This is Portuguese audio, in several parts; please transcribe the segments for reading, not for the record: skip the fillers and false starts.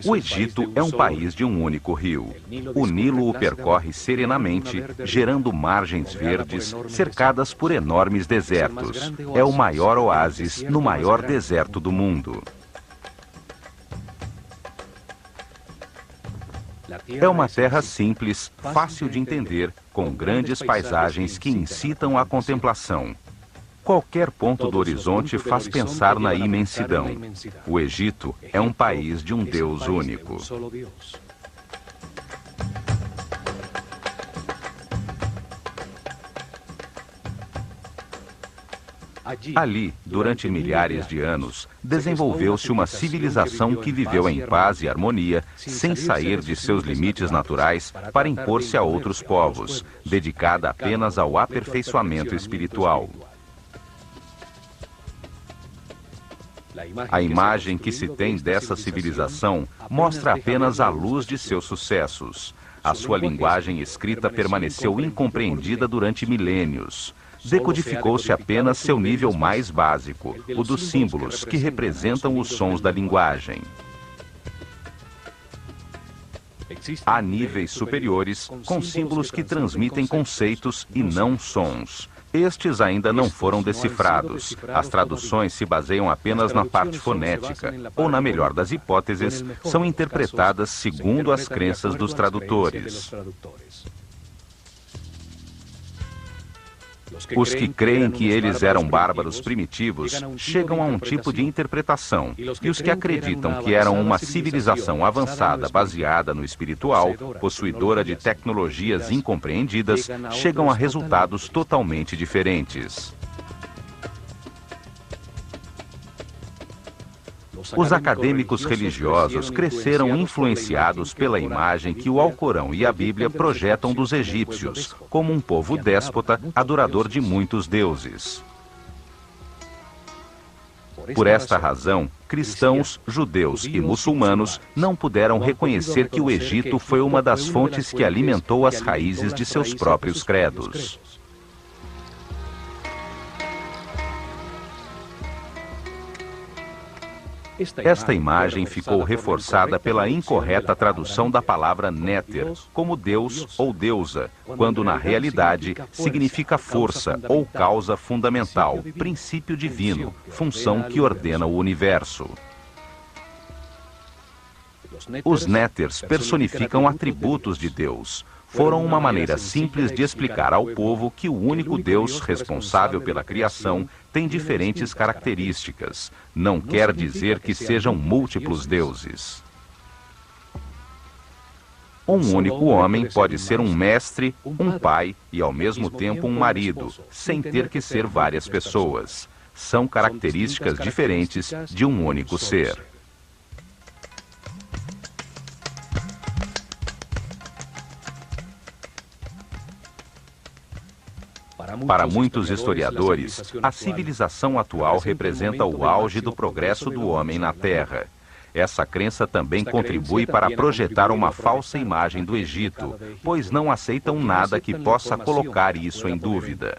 O Egito é um país de um único rio. O Nilo o percorre serenamente, gerando margens verdes, cercadas por enormes desertos. É o maior oásis no maior deserto do mundo. É uma terra simples, fácil de entender, com grandes paisagens que incitam à contemplação. Qualquer ponto do horizonte faz pensar na imensidão. O Egito é um país de um Deus único. Ali, durante milhares de anos, desenvolveu-se uma civilização que viveu em paz e harmonia, sem sair de seus limites naturais para impor-se a outros povos, dedicada apenas ao aperfeiçoamento espiritual. A imagem que se tem dessa civilização mostra apenas a luz de seus sucessos. A sua linguagem escrita permaneceu incompreendida durante milênios. Decodificou-se apenas seu nível mais básico, o dos símbolos, que representam os sons da linguagem. Há níveis superiores, com símbolos que transmitem conceitos e não sons. Estes ainda não foram decifrados. As traduções se baseiam apenas na parte fonética, ou, na melhor das hipóteses, são interpretadas segundo as crenças dos tradutores. Os que creem que eles eram bárbaros primitivos chegam a um tipo de interpretação, e os que acreditam que eram uma civilização avançada baseada no espiritual, possuidora de tecnologias incompreendidas, chegam a resultados totalmente diferentes. Os acadêmicos religiosos cresceram influenciados pela imagem que o Alcorão e a Bíblia projetam dos egípcios, como um povo déspota, adorador de muitos deuses. Por esta razão, cristãos, judeus e muçulmanos não puderam reconhecer que o Egito foi uma das fontes que alimentou as raízes de seus próprios credos. Esta imagem ficou reforçada pela incorreta tradução da palavra néter, como Deus ou deusa, quando na realidade significa força ou causa fundamental, princípio divino, função que ordena o universo. Os néters personificam atributos de Deus. Foram uma maneira simples de explicar ao povo que o único Deus responsável pela criação tem diferentes características. Não quer dizer que sejam múltiplos deuses. Um único homem pode ser um mestre, um pai e ao mesmo tempo um marido, sem ter que ser várias pessoas. São características diferentes de um único ser. Para muitos historiadores, a civilização atual representa o auge do progresso do homem na Terra. Essa crença também contribui para projetar uma falsa imagem do Egito, pois não aceitam nada que possa colocar isso em dúvida.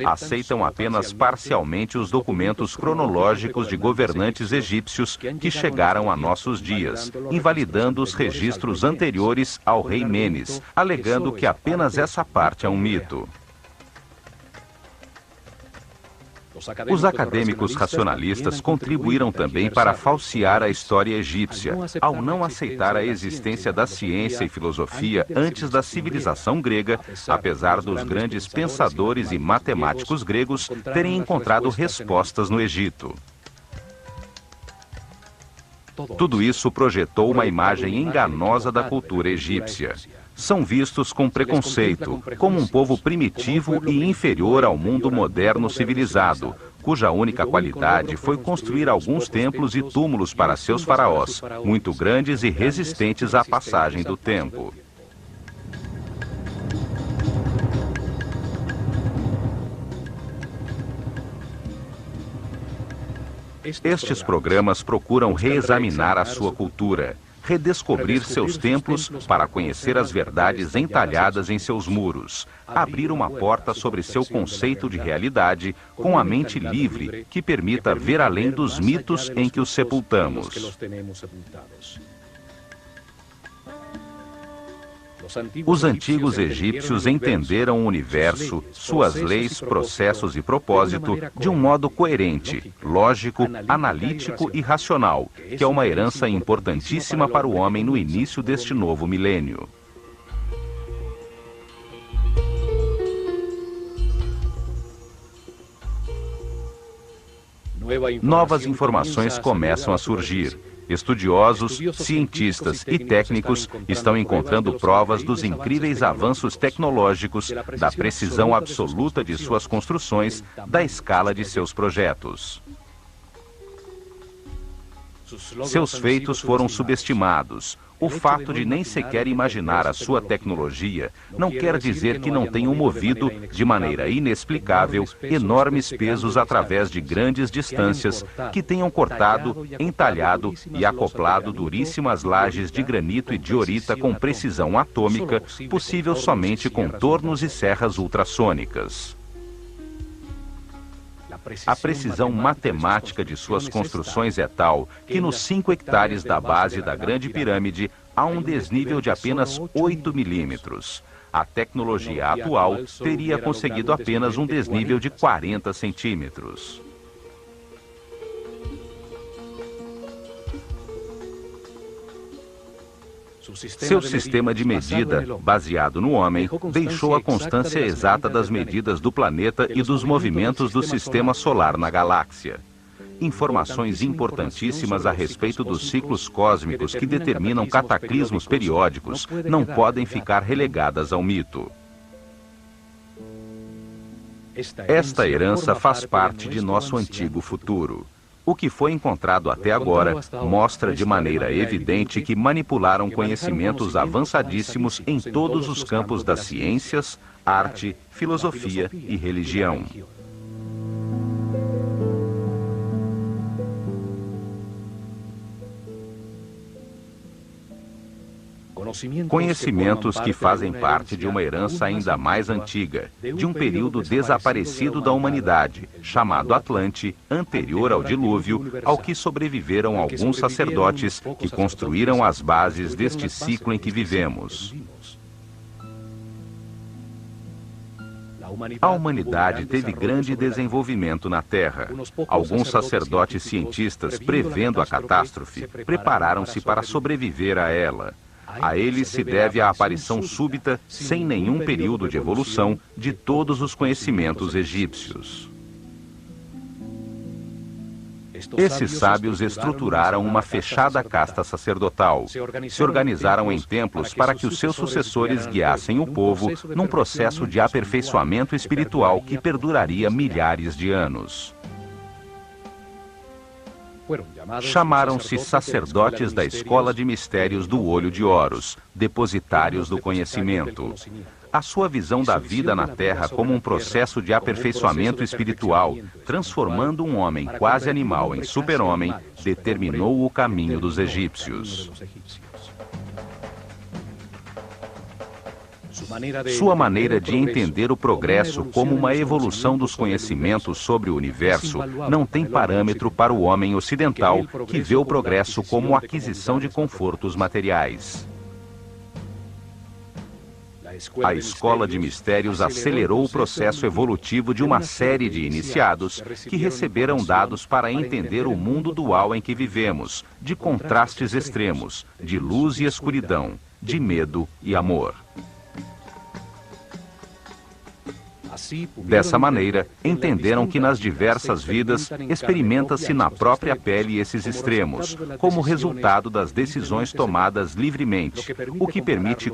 Aceitam apenas parcialmente os documentos cronológicos de governantes egípcios que chegaram a nossos dias, invalidando os registros anteriores ao rei Menes, alegando que apenas essa parte é um mito. Os acadêmicos racionalistas contribuíram também para falsear a história egípcia, ao não aceitar a existência da ciência e filosofia antes da civilização grega, apesar dos grandes pensadores e matemáticos gregos terem encontrado respostas no Egito. Tudo isso projetou uma imagem enganosa da cultura egípcia. São vistos com preconceito, como um povo primitivo e inferior ao mundo moderno civilizado, cuja única qualidade foi construir alguns templos e túmulos para seus faraós, muito grandes e resistentes à passagem do tempo. Estes programas procuram reexaminar a sua cultura. redescobrir seus templos para conhecer as verdades entalhadas em seus muros, abrir uma porta sobre seu conceito de realidade com a mente livre que permita ver além dos mitos em que os sepultamos. Os antigos egípcios entenderam o universo, suas leis, processos e propósito de um modo coerente, lógico, analítico e racional, que é uma herança importantíssima para o homem no início deste novo milênio. Novas informações começam a surgir. Estudiosos, cientistas e técnicos estão encontrando provas dos incríveis avanços tecnológicos, da precisão absoluta de suas construções, da escala de seus projetos. Seus feitos foram subestimados. O fato de nem sequer imaginar a sua tecnologia não quer dizer que não tenham movido, de maneira inexplicável, enormes pesos através de grandes distâncias, que tenham cortado, entalhado e acoplado duríssimas lajes de granito e diorita com precisão atômica, possível somente com tornos e serras ultrassônicas. A precisão matemática de suas construções é tal que nos 5 hectares da base da Grande Pirâmide há um desnível de apenas 8 milímetros. A tecnologia atual teria conseguido apenas um desnível de 40 centímetros. Seu sistema de medida, baseado no homem, deixou a constância exata das medidas do planeta e dos movimentos do sistema solar na galáxia. Informações importantíssimas a respeito dos ciclos cósmicos que determinam cataclismos periódicos não podem ficar relegadas ao mito. Esta herança faz parte de nosso antigo futuro. O que foi encontrado até agora mostra de maneira evidente que manipularam conhecimentos avançadíssimos em todos os campos das ciências, arte, filosofia e religião. Conhecimentos que fazem parte de uma herança ainda mais antiga, de um período desaparecido da humanidade, chamado Atlante, anterior ao dilúvio, ao que sobreviveram alguns sacerdotes que construíram as bases deste ciclo em que vivemos. A humanidade teve grande desenvolvimento na Terra. Alguns sacerdotes cientistas, prevendo a catástrofe, prepararam-se para sobreviver a ela. A eles se deve a aparição súbita, sem nenhum período de evolução, de todos os conhecimentos egípcios. Esses sábios estruturaram uma fechada casta sacerdotal. Se organizaram em templos para que os seus sucessores guiassem o povo num processo de aperfeiçoamento espiritual que perduraria milhares de anos. Chamaram-se sacerdotes da escola de mistérios do olho de Horus, depositários do conhecimento. A sua visão da vida na Terra como um processo de aperfeiçoamento espiritual, transformando um homem quase animal em super-homem, determinou o caminho dos egípcios. Sua maneira de entender o progresso como uma evolução dos conhecimentos sobre o universo não tem parâmetro para o homem ocidental, que vê o progresso como aquisição de confortos materiais. A Escola de Mistérios acelerou o processo evolutivo de uma série de iniciados que receberam dados para entender o mundo dual em que vivemos, de contrastes extremos, de luz e escuridão, de medo e amor. Dessa maneira, entenderam que nas diversas vidas experimenta-se na própria pele esses extremos, como resultado das decisões tomadas livremente, o que permite